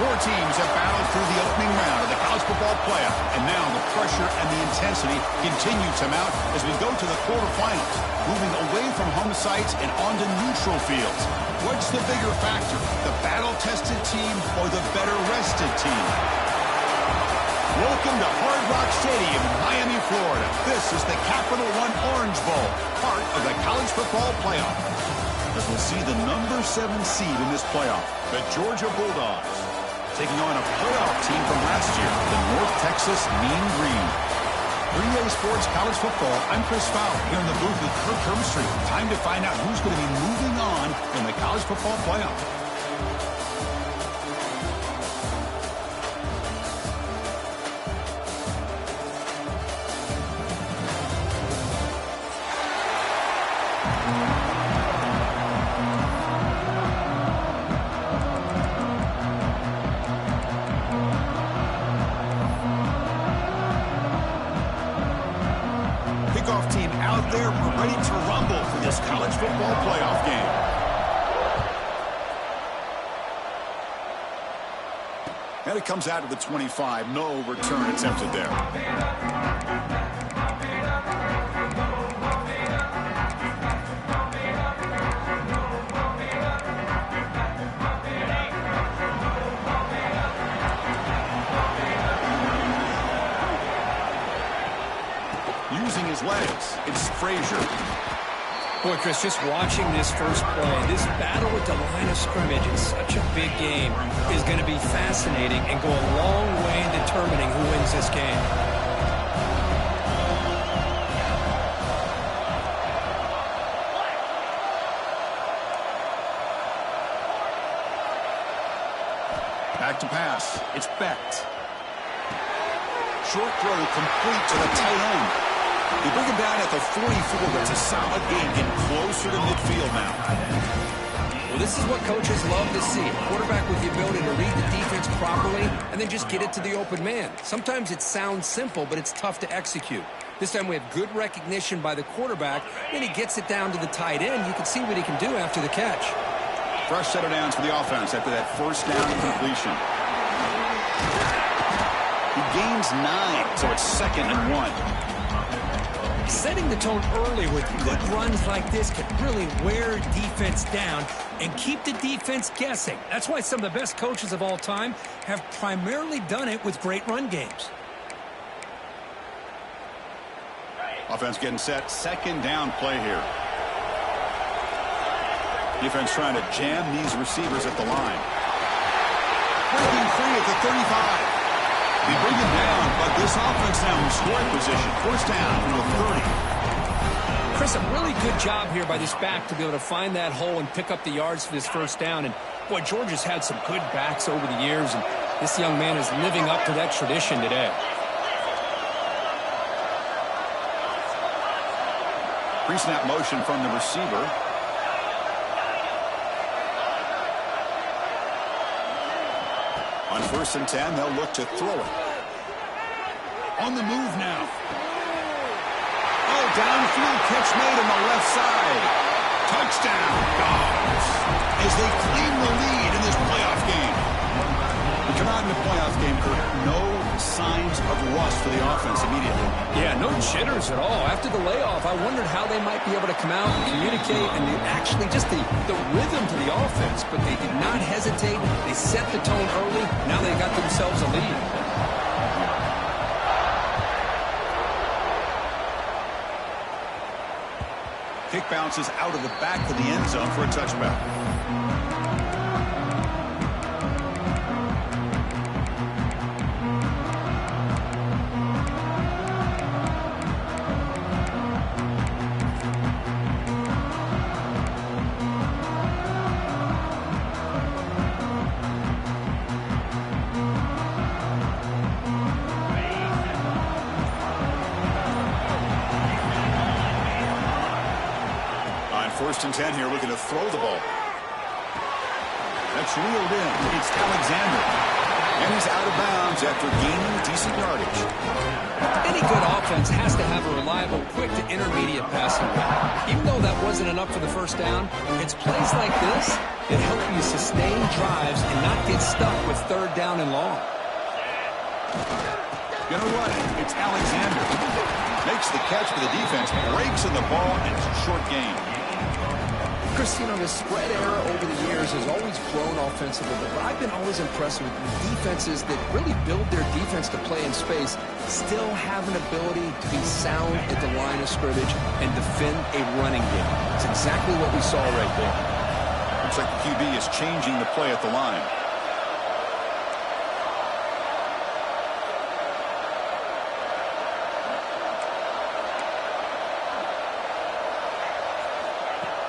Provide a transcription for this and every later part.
Four teams have battled through the opening round of the college football playoff, and now the pressure and the intensity continue to mount as we go to the quarterfinals, moving away from home sites and onto neutral fields. What's the bigger factor, the battle-tested team or the better-rested team? Welcome to Hard Rock Stadium in Miami, Florida. This is the Capital One Orange Bowl, part of the college football playoff. As we'll see the number 7 seed in this playoff, the Georgia Bulldogs, taking on a playoff team from last year, the North Texas Mean Green. 3A Sports College Football, I'm Chris Fowler here in the booth with Kirk Hermstreet. Time to find out who's going to be moving on in the college football playoff. Kickoff team out there. We're ready to rumble for this college football playoff game. And it comes out of the 25. No return attempted there. Using his legs, it's Frazier. Boy, Chris, just watching this first play, this battle at the line of scrimmage in such a big game is going to be fascinating and go a long way in determining who wins this game. Back to pass. It's Becht. Short throw complete to the tight end. They bring him down at the 44, but it's a solid game, getting closer to midfield now. Well, this is what coaches love to see. A quarterback with the ability to read the defense properly and then just get it to the open man. Sometimes it sounds simple, but it's tough to execute. This time we have good recognition by the quarterback. Then he gets it down to the tight end. You can see what he can do after the catch. Fresh set of downs for the offense after that first down completion. He gains 9, so it's 2nd and 1. Setting the tone early with good runs like this can really wear defense down and keep the defense guessing. That's why some of the best coaches of all time have primarily done it with great run games. Offense getting set. 2nd down play here. Defense trying to jam these receivers at the line. Breaking free at the 35. They bring him down, but this offense now in scoring position. 1st down from the 30. Chris, a really good job here by this back to be able to find that hole and pick up the yards for this 1st down. And, boy, Georgia's had some good backs over the years, and this young man is living up to that tradition today. Pre-snap motion from the receiver. On 1st and 10, they'll look to throw it. On the move now. Oh, downfield catch made on the left side. Touchdown, Dogs, as they claim the lead in this playoff game. We come out in the playoff game, Kirk. No signs of rust for the offense immediately. Yeah, no jitters at all. After the layoff, I wondered how they might be able to come out and communicate and actually just the rhythm to the offense. But they did not hesitate. They set the tone early. Now they got themselves a lead. Kick bounces out of the back of the end zone for a touchback. On 1st and 10 here, looking to throw the ball. That's reeled in. It's Alexander. And he's out of bounds after gaining decent yardage. Any good offense has to have a reliable, quick to intermediate passing game. Even though that wasn't enough for the first down. It's plays like this that help you sustain drives and not get stuck with third down and long. Gonna run it. It's Alexander. Makes the catch for the defense. Breaks in the ball, and it's a short gain. Chris, you know, the spread era over the years has always grown offensively, but I've been always impressed with defenses that really build their defense to play in space, still have an ability to be sound at the line of scrimmage and defend a running game. It's exactly what we saw right there. Looks like the QB is changing the play at the line.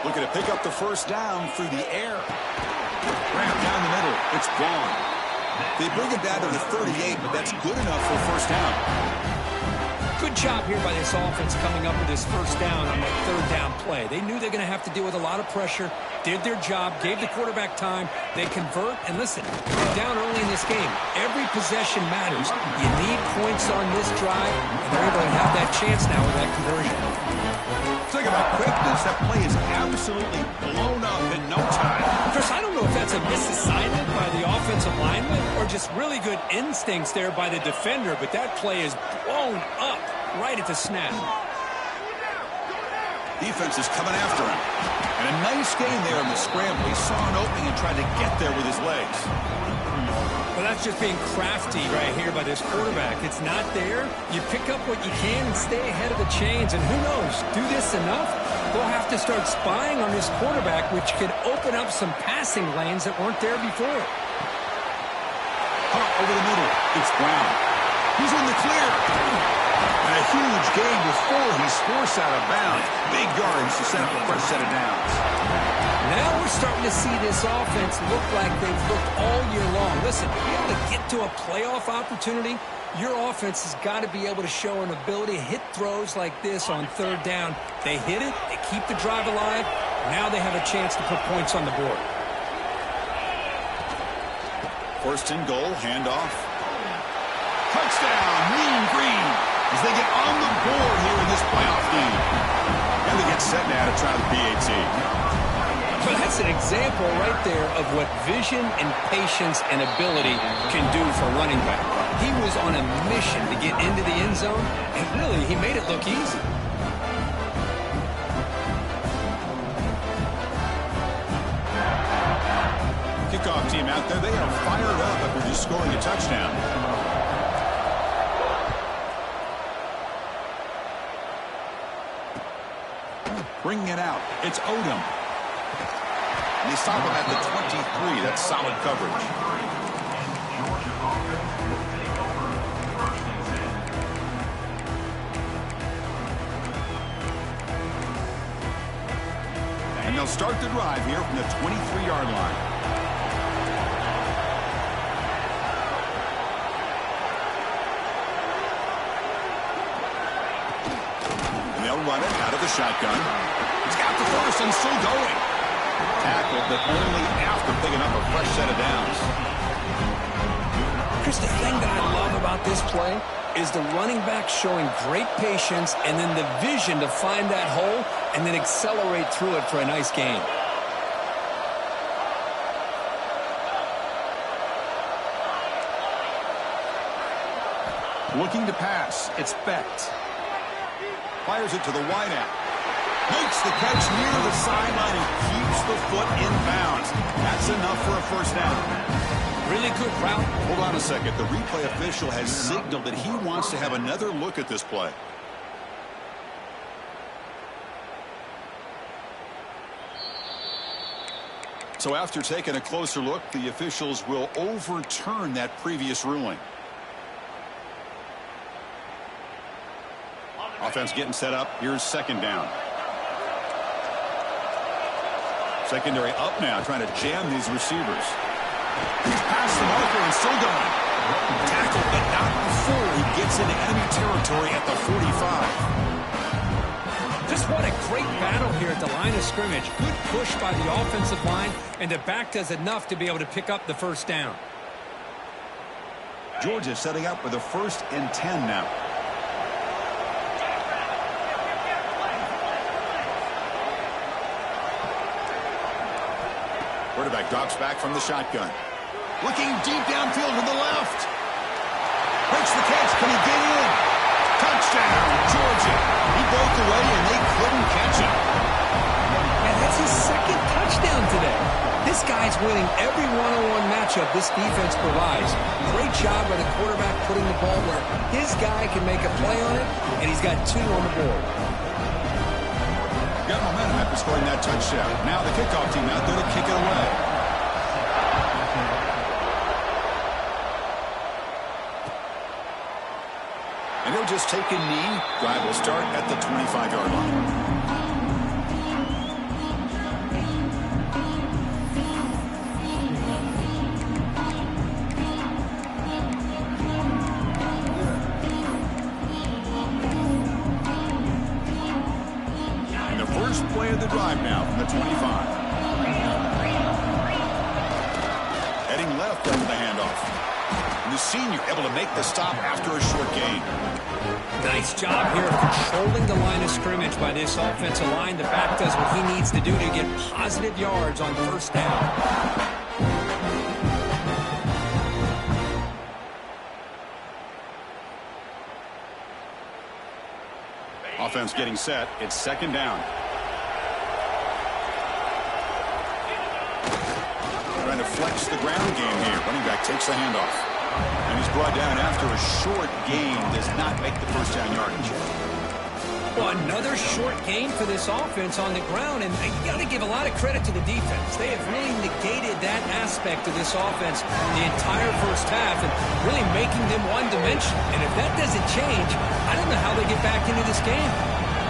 Looking to pick up the first down through the air. Ramp down the middle. It's gone. They bring it down to the 38, but that's good enough for a first down. Good job here by this offense coming up with this first down on that third down play. They knew they're going to have to deal with a lot of pressure, did their job, gave the quarterback time. They convert, and listen, they're down early in this game. Every possession matters. You need points on this drive, and they're able to have that chance now with that conversion. Talk about quickness. That play is absolutely blown up in no time. Chris, I don't know if that's a misassignment by the offensive lineman or just really good instincts there by the defender, but that play is blown up right at the snap. Defense is coming after him. And a nice gain there in the scramble. He saw an opening and tried to get there with his legs. Well, that's just being crafty right here by this quarterback. It's not there. You pick up what you can and stay ahead of the chains. And who knows, do this enough, they'll have to start spying on this quarterback, which could open up some passing lanes that weren't there before. Hunt over the middle. It's Brown. He's in the clear. And a huge gain before he's forced out of bounds. Big yards to set up a fresh set of downs. Now we're starting to see this offense look like they've looked all year long. Listen, to be able to get to a playoff opportunity, your offense has got to be able to show an ability to hit throws like this on third down. They hit it, they keep the drive alive. Now they have a chance to put points on the board. First and goal, handoff. Touchdown, Mean Green, as they get on the board here in this playoff game. And they get set now to try the PAT. Well, that's an example right there of what vision and patience and ability can do for a running back. He was on a mission to get into the end zone, and really, he made it look easy. Kickoff team out there, they are fired up after just scoring a touchdown. Bringing it out, it's Odom. And they stop him at the 23. That's solid coverage. And they'll start the drive here from the 23-yard line. And they'll run it out of the shotgun. He's got the first and still going. Tackled, but only after picking up a fresh set of downs. Chris, the thing that I love about this play is the running back showing great patience and then the vision to find that hole and then accelerate through it for a nice gain. Looking to pass. It's Becht. Fires it to the wideout. Makes the catch near the sideline and keeps the foot in bounds. That's enough for a first down. Really good route. Hold on a second. The replay official has signaled that he wants to have another look at this play. So after taking a closer look, the officials will overturn that previous ruling. Offense getting set up. Here's second down. Secondary up now, trying to jam these receivers. He's past the marker and still going. Tackled, but not before he gets into enemy territory at the 45. Just what a great battle here at the line of scrimmage. Good push by the offensive line, and the back does enough to be able to pick up the first down. Georgia setting up with a 1st and 10 now. Quarterback drops back from the shotgun. Looking deep downfield to the left. Breaks the catch. Can he get in? Touchdown, Georgia. He broke away, and they couldn't catch him. And that's his second touchdown today. This guy's winning every one-on-one matchup this defense provides. Great job by the quarterback putting the ball where his guy can make a play on it, and he's got 2 on the board. Got momentum after scoring that touchdown. Now the kickoff team out there to kick it away. And he'll just take a knee. Drive will start at the 25-yard line. Play of the drive now from the 25. Heading left under the handoff. And the senior able to make the stop after a short gain. Nice job here of controlling the line of scrimmage by this offensive line. The back does what he needs to do to get positive yards on first down. Offense getting set. It's second down. Trying to flex the ground game here. Running back takes the handoff. And he's brought down after a short gain. Does not make the first down yardage. Well, another short gain for this offense on the ground. And you got to give a lot of credit to the defense. They have really negated that aspect of this offense the entire first half and really making them one-dimensional. And if that doesn't change, I don't know how they get back into this game.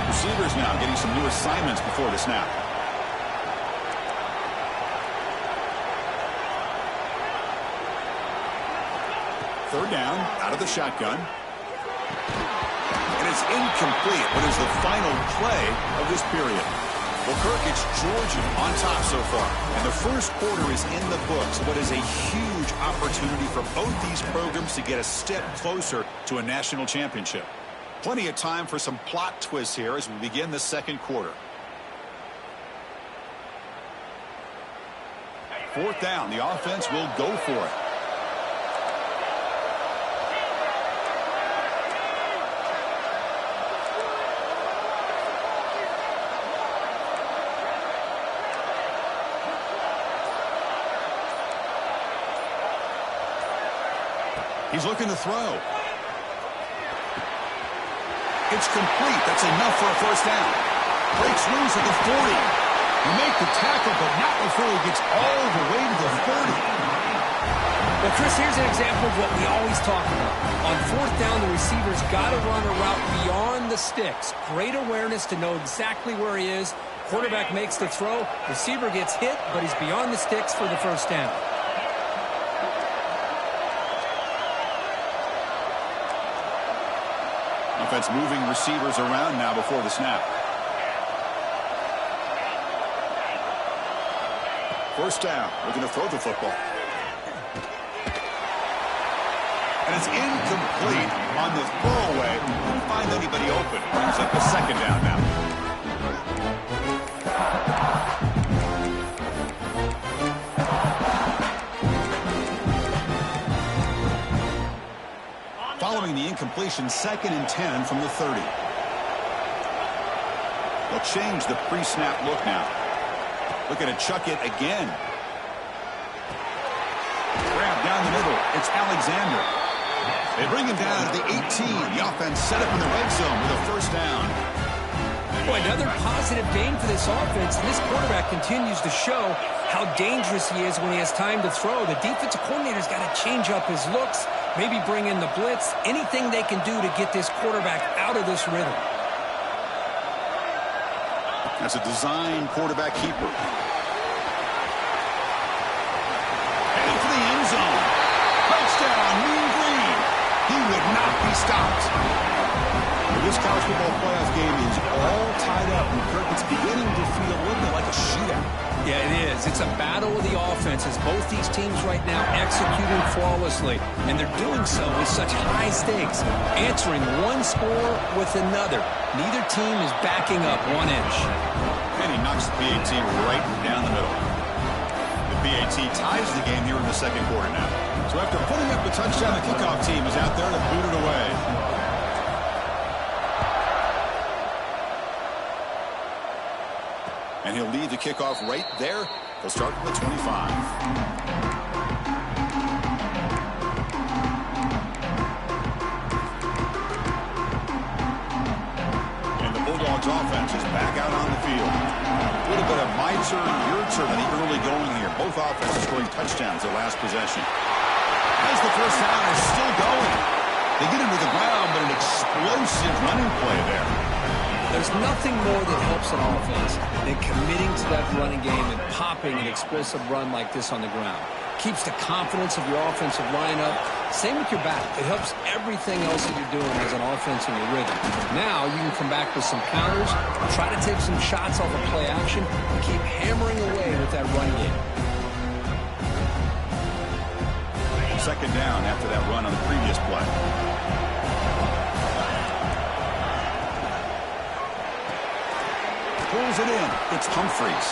Receivers now getting some new assignments before the snap. Third down, out of the shotgun. And it's incomplete, but is the final play of this period. Well, Kirk, it's Georgia on top so far. And the first quarter is in the books. What is a huge opportunity for both these programs to get a step closer to a national championship. Plenty of time for some plot twists here as we begin the second quarter. Fourth down, the offense will go for it. He's looking to throw. It's complete. That's enough for a first down. Breaks loose at the 40. You make the tackle, but not before he gets all the way to the 30. Well, Chris, here's an example of what we always talk about. On fourth down, the receiver's got to run a route beyond the sticks. Great awareness to know exactly where he is. Quarterback makes the throw. Receiver gets hit, but he's beyond the sticks for the first down. Offense moving receivers around now before the snap. First down, looking to throw the football. And it's incomplete on the throwaway. Couldn't find anybody open. Brings up a second down now. Following the incompletion, 2nd and 10 from the 30. They'll change the pre-snap look now. Looking to chuck it again. Grab down the middle. It's Alexander. They bring him down to the 18. The offense set up in the red zone with a first down. Boy, another positive game for this offense, and this quarterback continues to show how dangerous he is when he has time to throw. The defensive coordinator's got to change up his looks, maybe bring in the blitz, anything they can do to get this quarterback out of this rhythm. That's a design quarterback keeper. Heading for the end zone. Touchdown, Mean Green. He would not be stopped. This college football playoff game is all tied up, and Kirk, it's beginning to feel a little bit like a shootout. Yeah, it is. It's a battle of the offenses. Both these teams right now executing flawlessly, and they're doing so with such high stakes, answering one score with another. Neither team is backing up 1 inch. And he knocks the PAT right down the middle. The PAT ties the game here in the second quarter now. So after putting up the touchdown, the kickoff team is out there to boot it away. And he'll lead the kickoff right there. He'll start from the 25. Offense is back out on the field. A little bit of my turn, your turn in the early going here. Both offenses scoring touchdowns their last possession. As the first down is still going. They get into the ground, but an explosive running play there. There's nothing more that helps an offense than committing to that running game and popping an explosive run like this on the ground. Keeps the confidence of your offensive lineup. Same with your back. It helps everything else that you're doing as an offense in your rhythm. Now you can come back with some counters, try to take some shots off of play action, and keep hammering away with that run game. Second down after that run on the previous play. Pulls it in. It's Humphreys.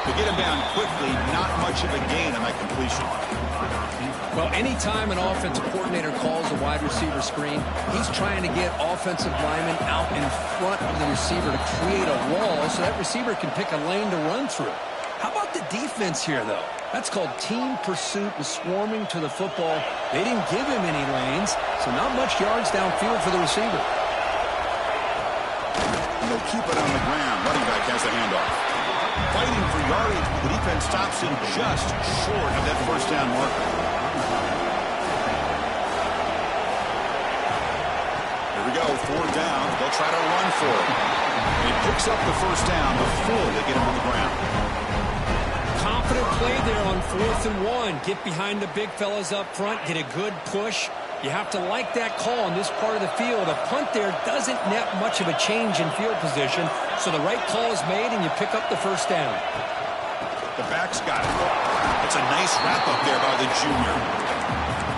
To get him down quickly, not much of a gain on that completion. Well, anytime an offensive coordinator calls a wide receiver screen, he's trying to get offensive linemen out in front of the receiver to create a wall so that receiver can pick a lane to run through. How about the defense here, though? That's called team pursuit and swarming to the football. They didn't give him any lanes, so not much yards downfield for the receiver. And they'll keep it on the ground. Running back has the handoff. Fighting for yardage, but the defense stops him just short of that first down marker. Here we go, fourth down. They'll try to run for it. And he picks up the first down before they get him on the ground. Confident play there on 4th and 1. Get behind the big fellas up front, get a good push. You have to like that call in this part of the field. A punt there doesn't net much of a change in field position, so the right call is made and you pick up the first down. The back's got it. It's a nice wrap-up there by the junior.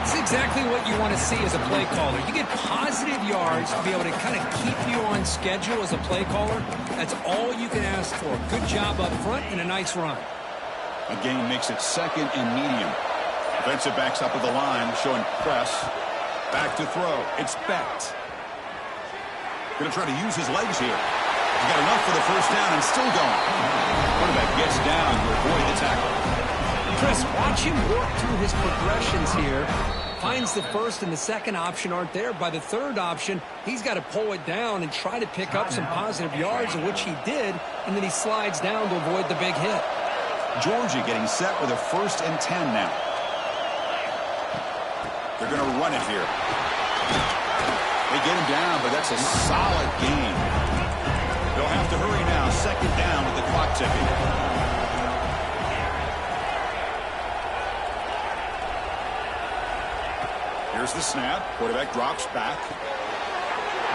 It's exactly what you want to see as a play caller. You get positive yards to be able to kind of keep you on schedule as a play caller. That's all you can ask for. Good job up front and a nice run. A gain makes it second and medium. Defensive backs up at the line, showing press. Back to throw. It's Becht. Going to try to use his legs here. He got enough for the first down and still going. Quarterback gets down to avoid the tackle. Chris, watch him work through his progressions here. Finds the first and the second option aren't there. By the third option, he's got to pull it down and try to pick up some positive yards, of which he did, and then he slides down to avoid the big hit. Georgia getting set with a 1st and 10 now. They're going to run it here. They get him down, but that's a solid gain. They'll have to hurry now. Second down with the clock ticking. Here's the snap. Quarterback drops back.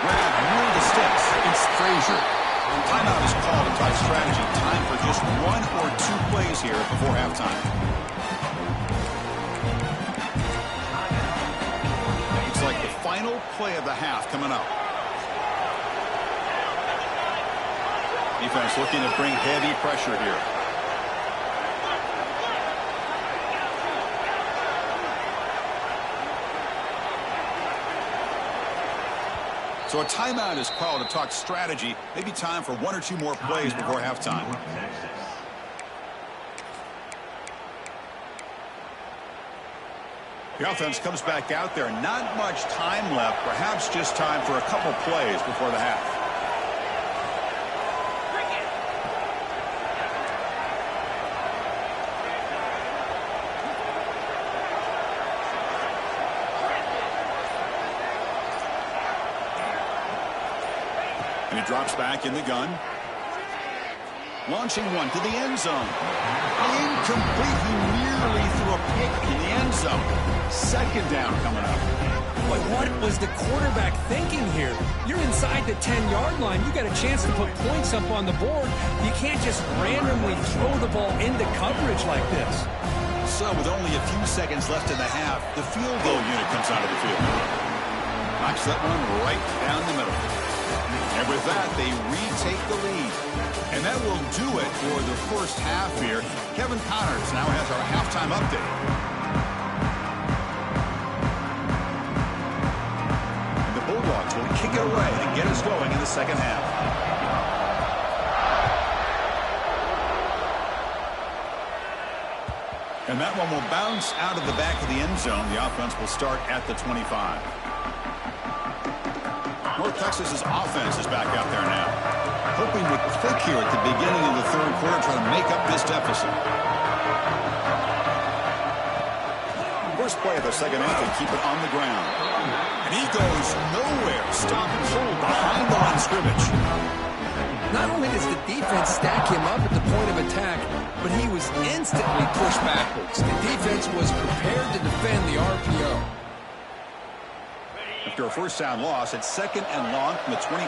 Grab near the sticks. It's Frazier. Timeout is called to talk strategy. Time for just 1 or 2 plays here before halftime. Like the final play of the half coming up. Defense looking to bring heavy pressure here. So a timeout is called to talk strategy. Maybe time for 1 or 2 more plays before halftime. The offense comes back out there. Not much time left. Perhaps just time for a couple plays before the half. And he drops back in the gun. Launching one to the end zone. Incomplete. He nearly threw a pick in the end zone. Second down coming up. But what was the quarterback thinking here? You're inside the 10-yard line. You got a chance to put points up on the board. You can't just randomly throw the ball into coverage like this. So with only a few seconds left in the half, the field goal unit comes out of the field. Knocks that one right down the middle. And with that, they retake the lead. And That will do it for the first half here. Kevin Connors now has our halftime update. The Bulldogs will kick it away to get us going in the second half. And that one will bounce out of the back of the end zone. The offense will start at the 25. North Texas's offense is back out there now, hoping to click here at the beginning of the third quarter, try to make up this deficit. First play of the second half, they keep it on the ground. And he goes nowhere. Stop and hold behind the line of scrimmage. Not only does the defense stack him up at the point of attack, but he was instantly pushed backwards. The defense was prepared to defend the RPO. After a first down loss, it's second and long from the 23.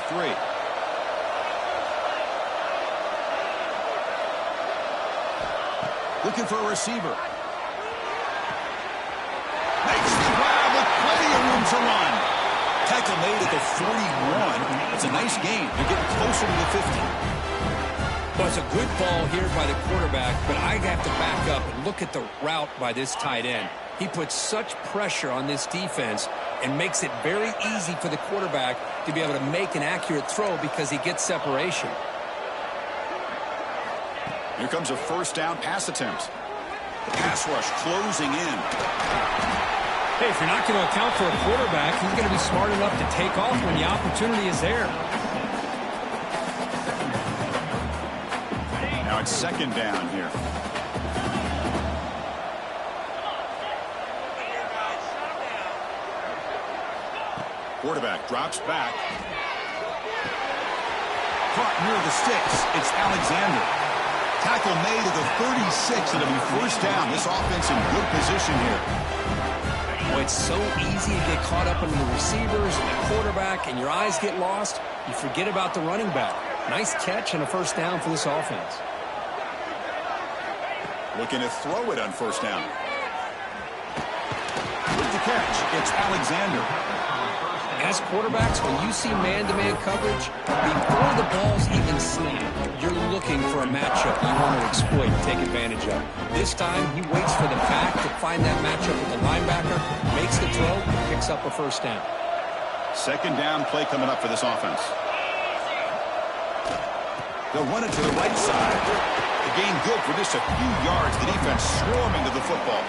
Looking for a receiver. Makes the grab with plenty of room to run. Tackle made at the 41. It's a nice gain. They're getting closer to the 50. Well, it's a good ball here by the quarterback, but I have to back up and look at the route by this tight end. He puts such pressure on this defense and makes it very easy for the quarterback to be able to make an accurate throw because he gets separation. Here comes a first down pass attempt. The pass rush closing in. Hey, if you're not going to account for a quarterback, he's going to be smart enough to take off when the opportunity is there. Now it's second down here. Quarterback drops back. Caught near the sticks. It's Alexander. Tackle made at the 36. It'll be first down. This offense in good position here. Well, it's so easy to get caught up in the receivers and the quarterback, and your eyes get lost. You forget about the running back. Nice catch and a first down for this offense. Looking to throw it on first down. With the catch, it's Alexander. As quarterbacks, when you see man-to-man coverage, before the ball's even snapped, you're looking for a matchup you want to exploit and take advantage of. This time, he waits for the back to find that matchup with the linebacker, makes the throw, and picks up a first down. Second down play coming up for this offense. They'll run it to the right side. The gain good for just a few yards. The defense swarming to the football.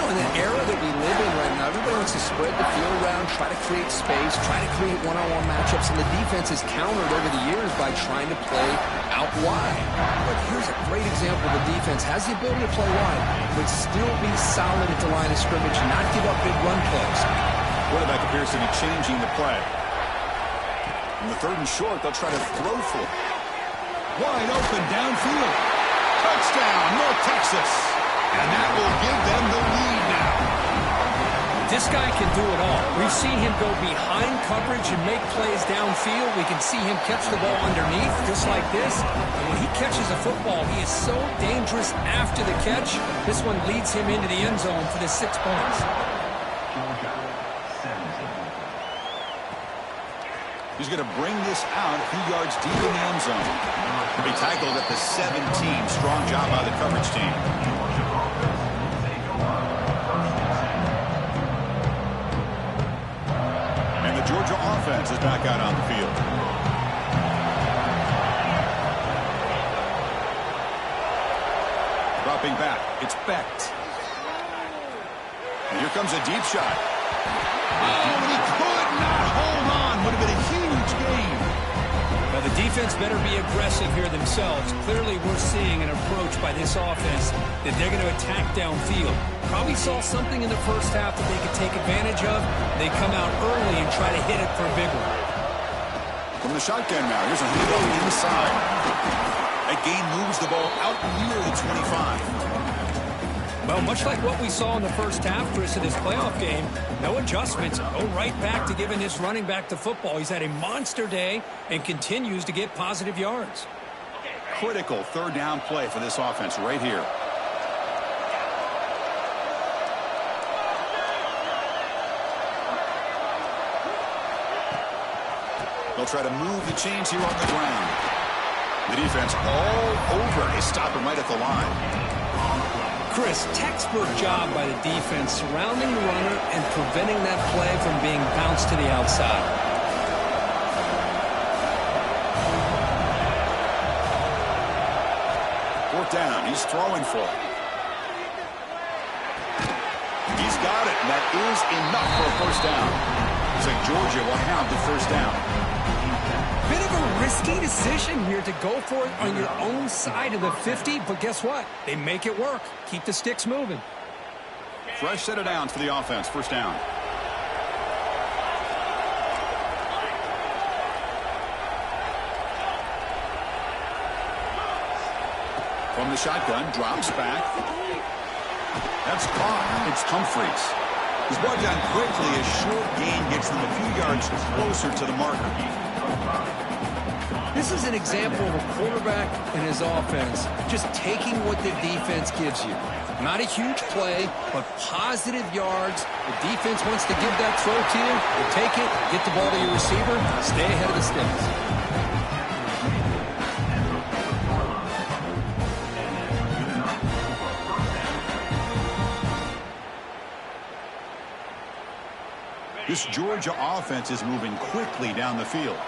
In the era that we live in right now, everybody wants to spread the field around, try to create space, try to create one-on-one matchups, and the defense has countered over the years by trying to play out wide. But here's a great example of the defense has the ability to play wide, but still be solid at the line of scrimmage and not give up big run plays. Quarterback appears to be changing the play. In the third and short, they'll try to throw for it. Wide open downfield. Touchdown, North Texas. And that will give them the lead now. This guy can do it all. We've seen him go behind coverage and make plays downfield. We can see him catch the ball underneath, just like this. And when he catches a football, he is so dangerous after the catch. This one leads him into the end zone for the 6 points. He's going to bring this out a few yards deep in the end zone. He tackled at the 17. Strong job by the coverage team. And the Georgia offense is back out on the field. Dropping back. It's Becht. And here comes a deep shot. Oh, and he could not hold on. Would have been a huge gain. Now, the defense better be aggressive here themselves. Clearly, we're seeing an approach by this offense that they're going to attack downfield. Probably saw something in the first half that they could take advantage of. They come out early and try to hit it for a big one. From the shotgun now, here's a handoff inside. That gain moves the ball out near the 25. Well, much like what we saw in the first half, Chris, of this playoff game, no adjustments. Go right back to giving his running back the football. He's had a monster day and continues to get positive yards. Critical third down play for this offense right here. They'll try to move the chains here on the ground. The defense all over. They stop him right at the line. Chris, textbook job by the defense surrounding the runner and preventing that play from being bounced to the outside. Fourth down. He's throwing for it. He's got it, and that is enough for a first down. Looks like Georgia will have the first down. Bit of a risky decision here to go for it on your own side of the 50, but guess what? They make it work. Keep the sticks moving. Fresh set of downs for the offense. First down. From the shotgun, drops back. That's caught. It's Humphreys. He's brought down quickly. A short gain gets them a few yards closer to the marker. This is an example of a quarterback and his offense just taking what the defense gives you. Not a huge play, but positive yards. The defense wants to give that throw to you. You take it, get the ball to your receiver, stay ahead of the sticks. This Georgia offense is moving quickly down the field.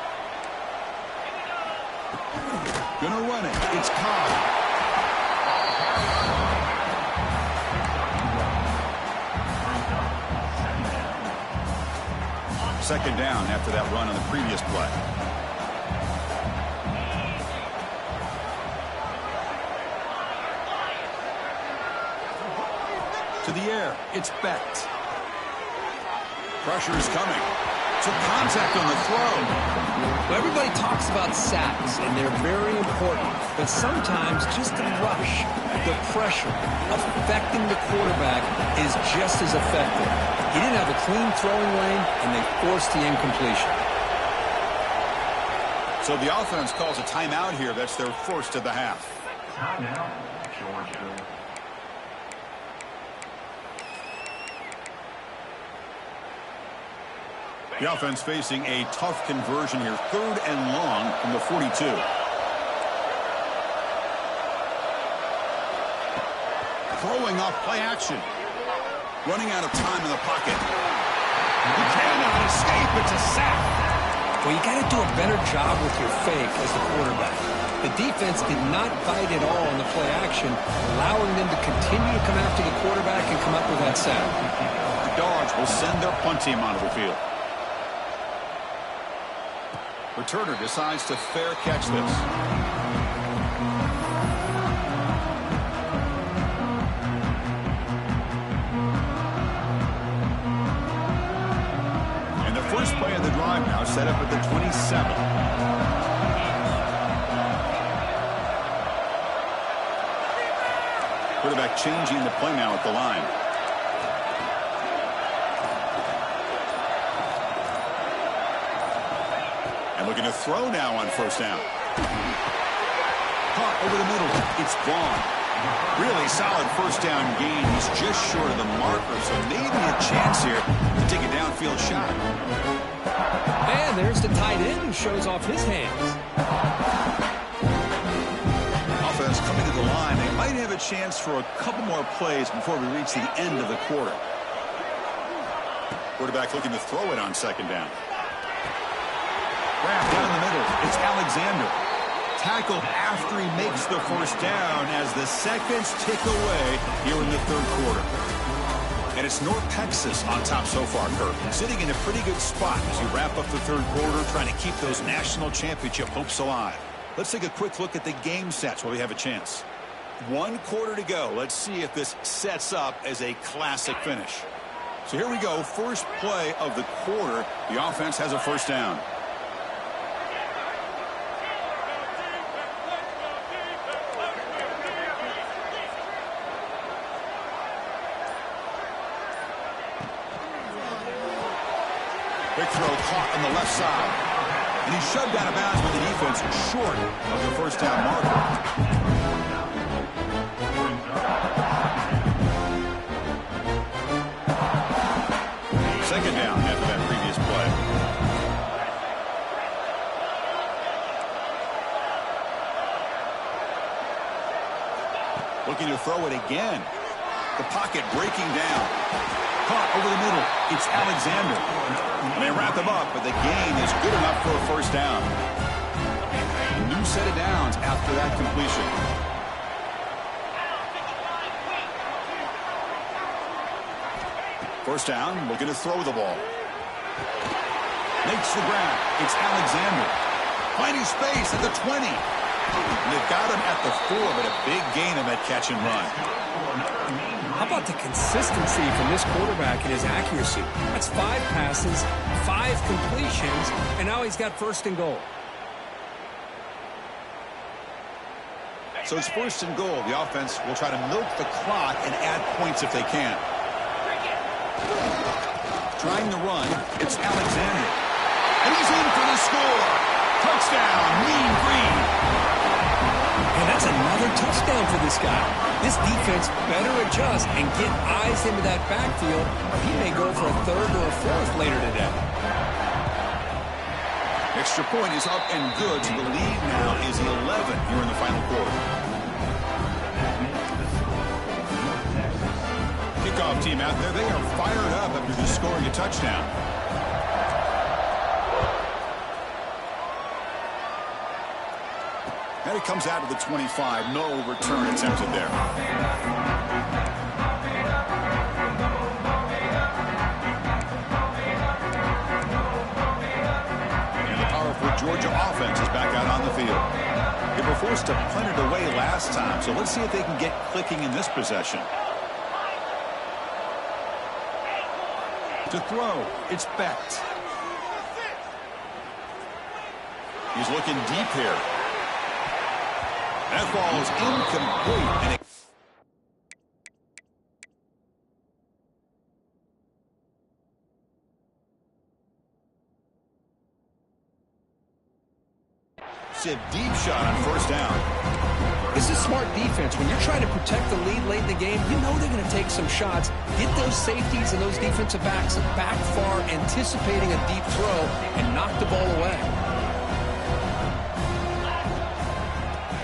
Gonna run it. It's Cobb. Second down after that run on the previous play. To the air. It's Becht. Pressure is coming. Some contact on the throw. Well, everybody talks about sacks, and they're very important. But sometimes just the rush, the pressure, affecting the quarterback is just as effective. He didn't have a clean throwing lane, and they forced the incompletion. So the offense calls a timeout here. That's their first of the half. Timeout, Georgia. The offense facing a tough conversion here. Third and long from the 42. Throwing off play action. Running out of time in the pocket. He cannot escape. It's a sack. Well, you got to do a better job with your fake as the quarterback. The defense did not bite at all in the play action, allowing them to continue to come after the quarterback and come up with that sack. The Dogs will send their punt team onto the field. Returner decides to fair catch this. And the first play of the drive now set up at the 27. Quarterback changing the play now at the line. Looking to throw now on first down. Caught over the middle. It's gone. Really solid first down gain. He's just short of the marker, so maybe a chance here to take a downfield shot. And there's the tight end who shows off his hands. Offense coming to the line. They might have a chance for a couple more plays before we reach the end of the quarter. Quarterback looking to throw it on second down. Wrapped down the middle. It's Alexander. Tackled after he makes the first down as the seconds tick away here in the third quarter. And it's North Texas on top so far, Kirk. Sitting in a pretty good spot as you wrap up the third quarter, trying to keep those national championship hopes alive. Let's take a quick look at the game sets while we have a chance. 1 quarter to go. Let's see if this sets up as a classic finish. So here we go. First play of the quarter. The offense has a first down. Big throw caught on the left side. And he's shoved out of bounds with the defense short of the first down marker. Second down after that previous play. Looking to throw it again. The pocket breaking down. Caught over the middle. It's Alexander. And they wrap him up, but the gain is good enough for a first down. A new set of downs after that completion. First down, looking to throw the ball. Makes the grab. It's Alexander. Finding space at the 20. And they've got him at the 4, but a big gain on that catch and run. How about the consistency from this quarterback and his accuracy? That's 5 passes, 5 completions, and now he's got first and goal. So it's first and goal. The offense will try to milk the clock and add points if they can. Trying to run, it's Alexander. And he's in for the score. Touchdown, Mean Green. And that's another touchdown for this guy. This defense better adjust and get eyes into that backfield, or he may go for a 3rd or a 4th later today. Extra point is up and good, so the lead now is 11 here in the final quarter. Kickoff team out there, they are fired up after just scoring a touchdown. And it comes out to the 25. No return attempted there. And the powerful Georgia offense is back out on the field. They were forced to punt it away last time, so let's see if they can get clicking in this possession. To throw, it's Becht. He's looking deep here. That ball is incomplete. And it's a deep shot on first down. This is smart defense. When you're trying to protect the lead late in the game, you know they're going to take some shots. Get those safeties and those defensive backs back far, anticipating a deep throw, and knock the ball away.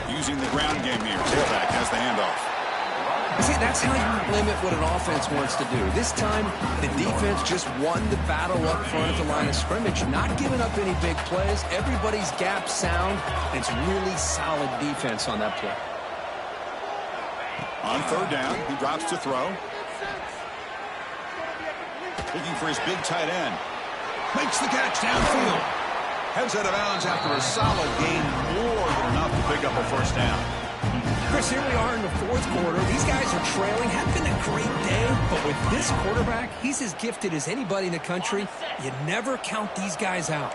Using the ground game here. Tailback has the handoff. You see, that's how you limit what an offense wants to do. This time, the defense just won the battle up front at the line of scrimmage, not giving up any big plays. Everybody's gap sound, and it's really solid defense on that play. On 3rd down, he drops to throw. Looking for his big tight end. Makes the catch downfield. Heads out of bounds after a solid gain, more than enough to pick up a first down. Chris, here we are in the 4th quarter. These guys are trailing. Hadn't been a great day, but with this quarterback, he's as gifted as anybody in the country. You never count these guys out.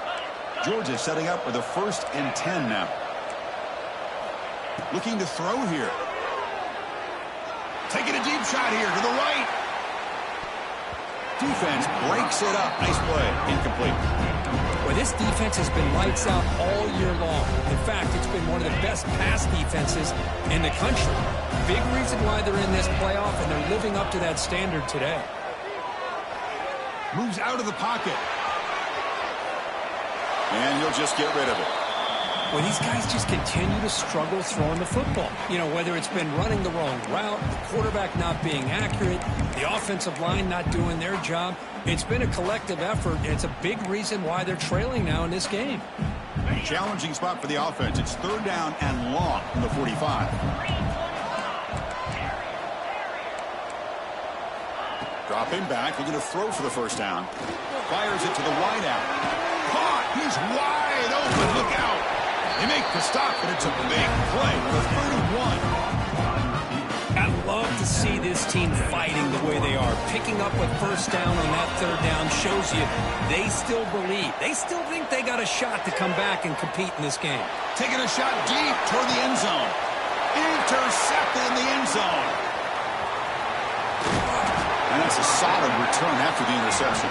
Georgia setting up with a 1st and 10 now. Looking to throw here. Taking a deep shot here to the right. Defense breaks it up. Nice play. Incomplete. Well, this defense has been lights out all year long. In fact, it's been one of the best pass defenses in the country. Big reason why they're in this playoff, and they're living up to that standard today. Moves out of the pocket. And you'll just get rid of it. Well, these guys just continue to struggle throwing the football. You know, whether it's been running the wrong route, the quarterback not being accurate, the offensive line not doing their job. It's been a collective effort, and it's a big reason why they're trailing now in this game. Challenging spot for the offense. It's 3rd down and long from the 45. Dropping back, looking to throw for the first down. Fires it to the wideout. Caught! He's wide open. Look out! They make the stop, but it's a big play for 31. I love to see this team fighting the way they are. Picking up a first down on that 3rd down shows you they still believe. They still think they got a shot to come back and compete in this game. Taking a shot deep toward the end zone. Intercepted in the end zone. And that's a solid return after the interception.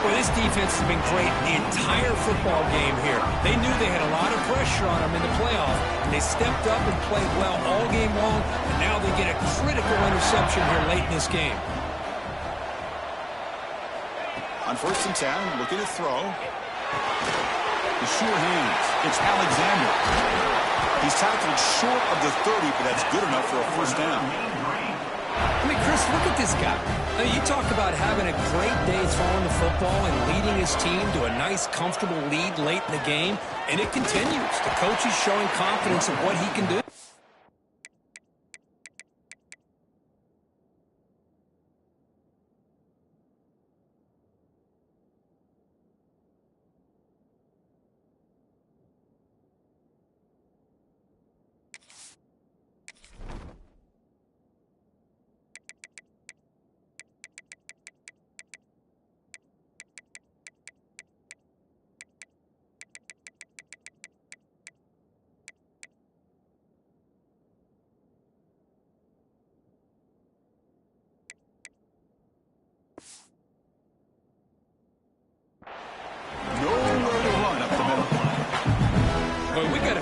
Well, this defense has been great the entire football game here. They knew they had a lot of pressure on them in the playoff. They stepped up and played well all game long, and now they get a critical interception here late in this game. On 1st and 10, looking to throw. The sure hands. It's Alexander. He's tackled short of the 30, but that's good enough for a first down. I mean, Chris, look at this guy. I mean, you talk about having a great day throwing the football and leading his team to a nice, comfortable lead late in the game, and it continues. The coach is showing confidence in what he can do.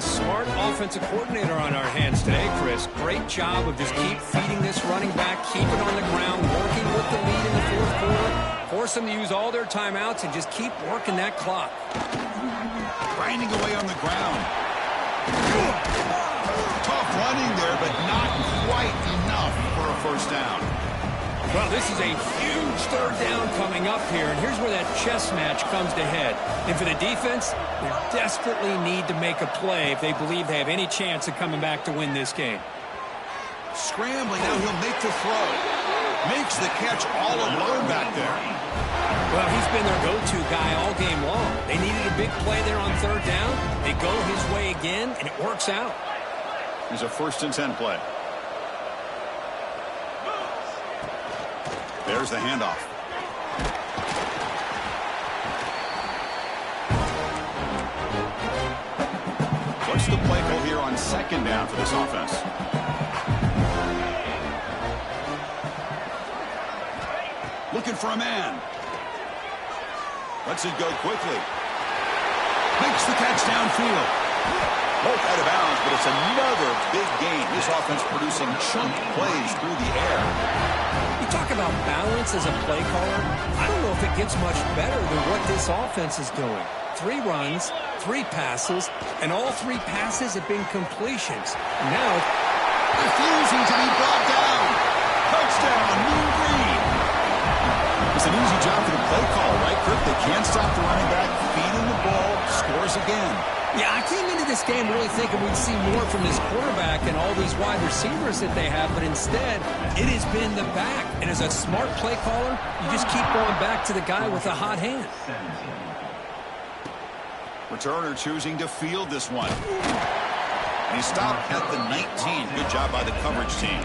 Smart offensive coordinator on our hands today, Chris. Great job of just keep feeding this running back, keep it on the ground, working with the lead in the fourth quarter, force them to use all their timeouts, and just keep working that clock. Grinding away on the ground. Tough running there, but not quite enough for a first down. Well, this is a huge third down coming up here, and here's where that chess match comes to head. And for the defense, they desperately need to make a play if they believe they have any chance of coming back to win this game. Scrambling, now he'll make the throw. Makes the catch all alone back there. Well, he's been their go-to guy all game long. They needed a big play there on third down. They go his way again, and it works out. Here's a 1st and 10 play. There's the handoff. What's the play call here on 2nd down for this offense? Looking for a man. Lets it go quickly. Makes the catch downfield. Both out of bounds, but it's another big gain. This offense producing chunk plays through the air. You talk about balance as a play caller. I don't know if it gets much better than what this offense is doing. 3 runs, 3 passes, and all 3 passes have been completions. Now, refusing to be brought down. Touchdown, Mean Green. It's an easy job for the play call, right, Kirk? They can't stop the running back, feeding the ball, scores again. Yeah, I came into this game really thinking we'd see more from this quarterback and all these wide receivers that they have, but instead, it has been the back. And as a smart play caller, you just keep going back to the guy with a hot hand. Returner choosing to field this one. And he stopped at the 19. Good job by the coverage team.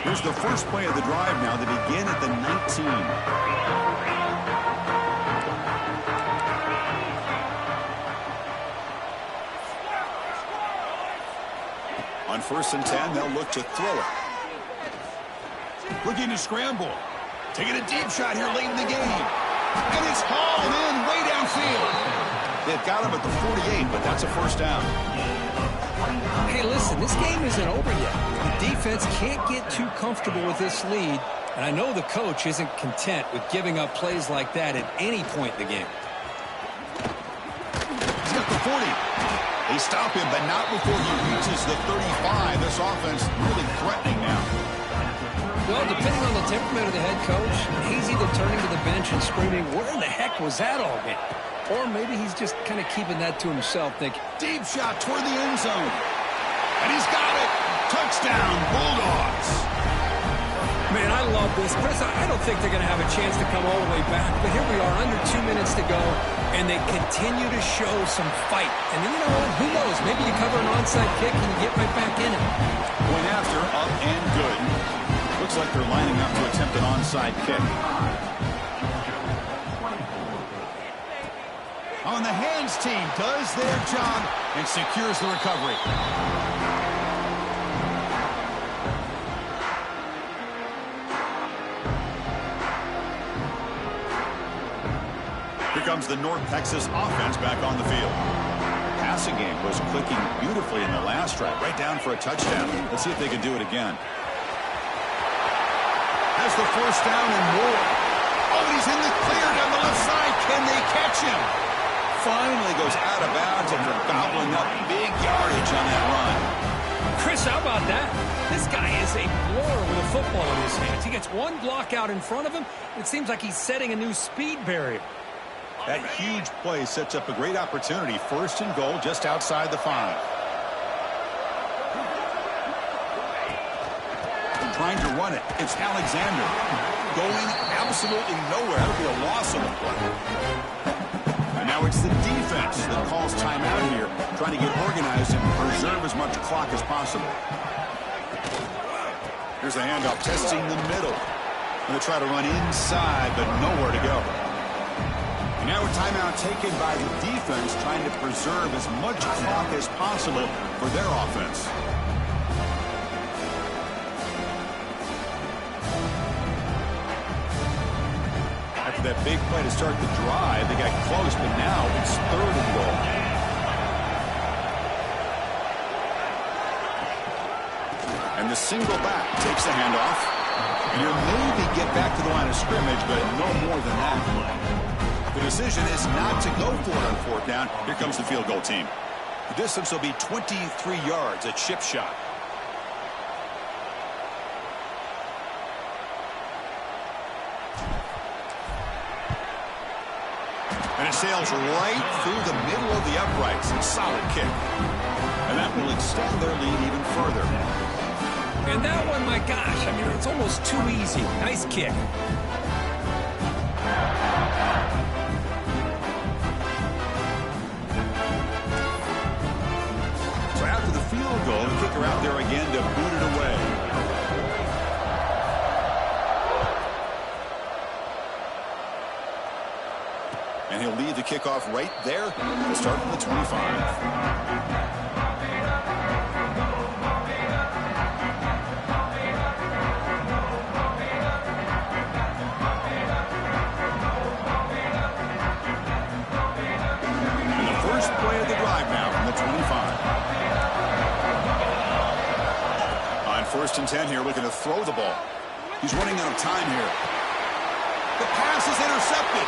Here's the first play of the drive now. They begin at the 19. On 1st and 10, they'll look to throw it. Looking to scramble. Taking a deep shot here late in the game. And it's hauled in way downfield. They've got him at the 48, but that's a first down. Hey, listen, this game isn't over yet. The defense can't get too comfortable with this lead, and I know the coach isn't content with giving up plays like that at any point in the game. He's got the 40. They stop him, but not before he reaches the 35. This offense really threatening now. Well, depending on the temperament of the head coach, he's either turning to the bench and screaming, where in the heck was that all game? Or maybe he's just kind of keeping that to himself, thinking, deep shot toward the end zone. And he's got it. Touchdown, Bulldogs. Man, I love this. Chris, I don't think they're going to have a chance to come all the way back, but here we are, under 2 minutes to go, and they continue to show some fight. And then, you know what? Who knows? Maybe you cover an onside kick and you get right back in it. Went after, up and good. Looks like they're lining up to attempt an onside kick. On the hands team does their job and secures the recovery. Here comes the North Texas offense back on the field. Passing game was clicking beautifully in the last drive, right down for a touchdown. Let's see if they can do it again. Has the first down and more. Oh, he's in the clear down the left side. Can they catch him? Finally, out of bounds after gobbling up big yardage on that run. Chris, how about that? This guy is a blower with a football in his hands. He gets one block out in front of him. It seems like he's setting a new speed barrier. That huge play sets up a great opportunity. First and goal just outside the 5. Trying to run it. It's Alexander. Going absolutely nowhere. That'll be a loss on the play. And now it's the defense that calls timeout here, trying to get organized and preserve as much clock as possible. Here's a handoff, testing the middle. Going to try to run inside, but nowhere to go. And now a timeout taken by the defense, trying to preserve as much clock as possible for their offense. After that big play to start the drive, they got close, but now it's 3rd and goal. And the single back takes the handoff. And you'll maybe get back to the line of scrimmage, but no more than that. The decision is not to go for it on 4th down. Here comes the field goal team. The distance will be 23 yards, a chip shot. And it sails right through the middle of the uprights. A solid kick. And that will extend their lead even further. And that one, my gosh, I mean, it's almost too easy. Nice kick. So after the field goal, the kicker out there again to boot it away. And he'll leave the kickoff right there. He'll start from the 25. Play of the drive now from the 25. On 1st and 10 here, looking to throw the ball. He's running out of time here. The pass is intercepted.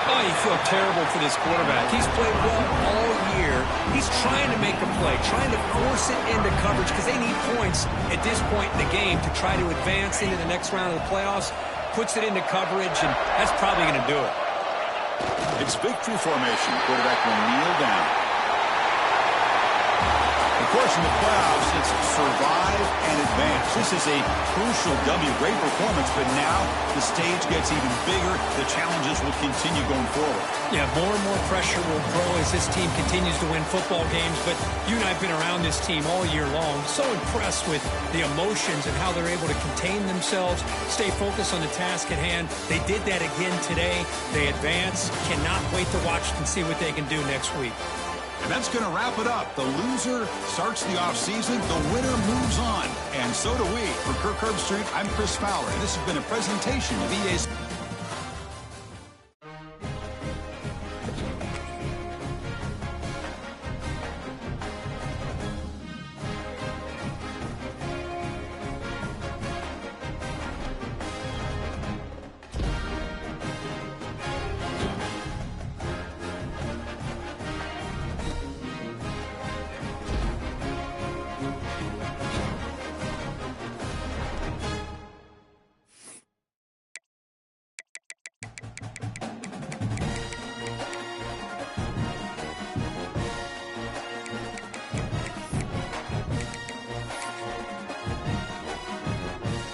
Oh, you feel terrible for this quarterback. He's played well all year. He's trying to make a play, trying to force it into coverage because they need points at this point in the game to try to advance into the next round of the playoffs. Puts it into coverage, and that's probably going to do it. It's victory formation. Quarterback will kneel down. Of course, in the playoffs, it's survive and advance. This is a crucial W. Great performance, but now the stage gets even bigger. The challenges will continue going forward. Yeah, more and more pressure will grow as this team continues to win football games. But you and I have been around this team all year long. So impressed with the emotions and how they're able to contain themselves, stay focused on the task at hand. They did that again today. They advance. Cannot wait to watch and see what they can do next week. And that's going to wrap it up. The loser starts the offseason. The winner moves on. And so do we. For Kirk Herbstreit, I'm Chris Fowler. And this has been a presentation of EA's...